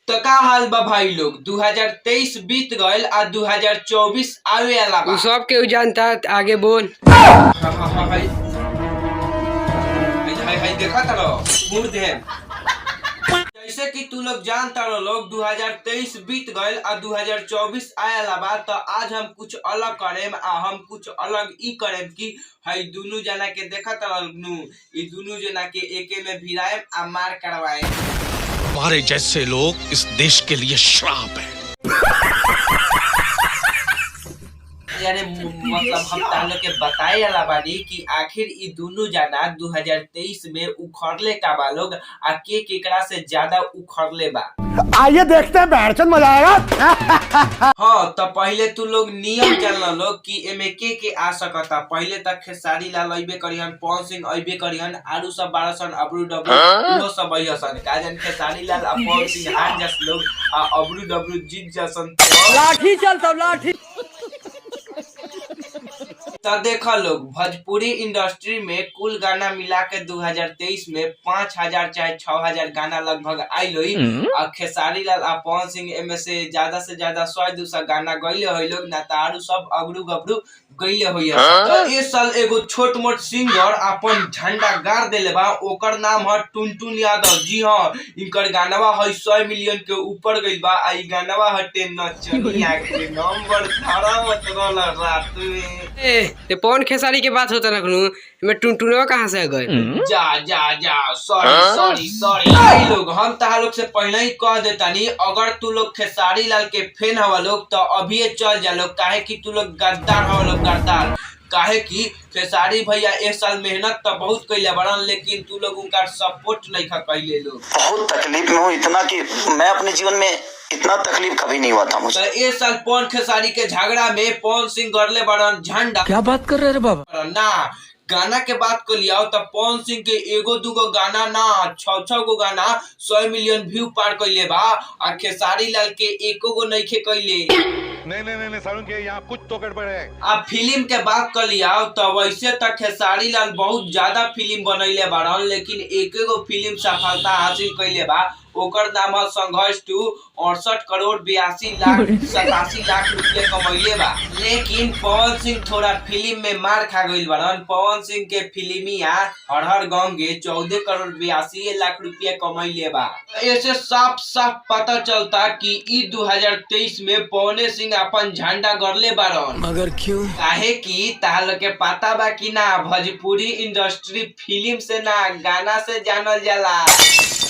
तो का हाल बा भाई लोग। 2023 बीत गयल आ 2024 आवे वाला बा। सब के जानता आगे बोल। हाय देखा तारो मुड़ दे। जैसे कि तू लोग जानता रहो लोग 2023 बीत गयल आ 2024 आया बा। तो आज हम कुछ अलग करेम आ हम कुछ अलग ई करेम कि हई दोनों जना के देखा तारू ई दोनों जना के एके में भिड़ाएम आ मार करवाए। हमारे जैसे लोग इस देश के लिए श्राप है। यानी मतलब हम तालो के बताए वाला बानी कि आखिर ई दोनों जना 2023 में उखड़ले का बा लोग आ के केकरा से ज्यादा उखड़ले बा। आइए देखते हैं, बैठचंद मजा आएगा। हाँ तो पहले तू लोग नियम जान लो कि एमे के आ सकता। पहले तक खेसारी लाल अइबे करिहन, पवन सिंह अइबे करिहन, आरू सब बारसन अबरू डबरू वो सब अइहसन। का जन खेसारी लाल आ पवन सिंह हार जस लोग आ अबरू डबरू जीत जसन। लाठी चल तब लाठी। तो देखा लोग भोजपुरी इंडस्ट्री में कुल गाना मिला के 2023 में 5000 चाहे 6000 गाना लगभग आइल हुई। और खेसारी लाल आ पवन सिंह एमे से ज्यादा 100-200 गाना गईले हुई लोग ना तारू सब अगरू गबरू गईले हुई। तो इस साल एगो छोट मोट सिंगर अपन झंडा गाड़ देले बा। ओकर नाम है टुनटुन यादव। जी हाँ, इनकर गानवा है 100 मिलियन के ऊपर गई बा। आई गानवा हटे नचनिया के नंबर खड़ा मतलब रात में। ते पवन खेसारी के बात होता रखनू मैं टुनटुनवा कहाँ से गए। जा सॉरी भाई लोग, हम तहा लोग से पहले ही कह देता नहीं। अगर तू लोग खेसारी लाल के फैन हवा लोग तो अभी चल जा लोग। काहे कि तू लोग गद्दार हवा लोग, गद्दार। काहे कि खेसारी भैया इस साल मेहनत तो बहुत कैले बड़न, लेकिन तू लोग उनका सपोर्ट नहीं कैले लोग। बहुत तकलीफ में हूँ, इतना कि मैं अपने जीवन में इतना तकलीफ कभी नहीं हुआ था मुझे। तो इस साल पवन खेसारी के झगड़ा में पवन सिंह गड़ले बड़न झंडा। क्या बात कर रहे रे बाबा। ना गाना के बात कर लिया तो पवन सिंह के एगो दूगो गाना ना 6 गो गाना 100 मिलियन व्यू पार कैले बा। आ खेसारी लाल के एको गो नइखे कैले। नहीं सारुण के यहाँ कुछ तो गड़बड़ है। अब फिल्म के बात कर लिया तो वैसे तक खेसारी लाल बहुत ज्यादा फिल्म बनैले बाड़न, लेकिन एक गो फिल्म सफलता हासिल कैले बा। ओकर नाम है संघर्ष 2। 68 करोड़ 82 लाख 87 लाख रुपये कमैले बा। लेकिन पवन सिंह थोड़ा फिल्म में मार खा गईल बाड़न। पवन सिंह के फिल्मिया हर हर गंगे 14 करोड़ 82 लाख रुपये कमैले बा। ऐसे साफ साफ पता चलता कि ई 2023 में पवन सिंह अपन झंडा गड़ले बाड़न। मगर क्यों? काहे कि ताल के पता बा कि ना भोजपुरी इंडस्ट्री फिल्म से ना गाना से जानल जाला।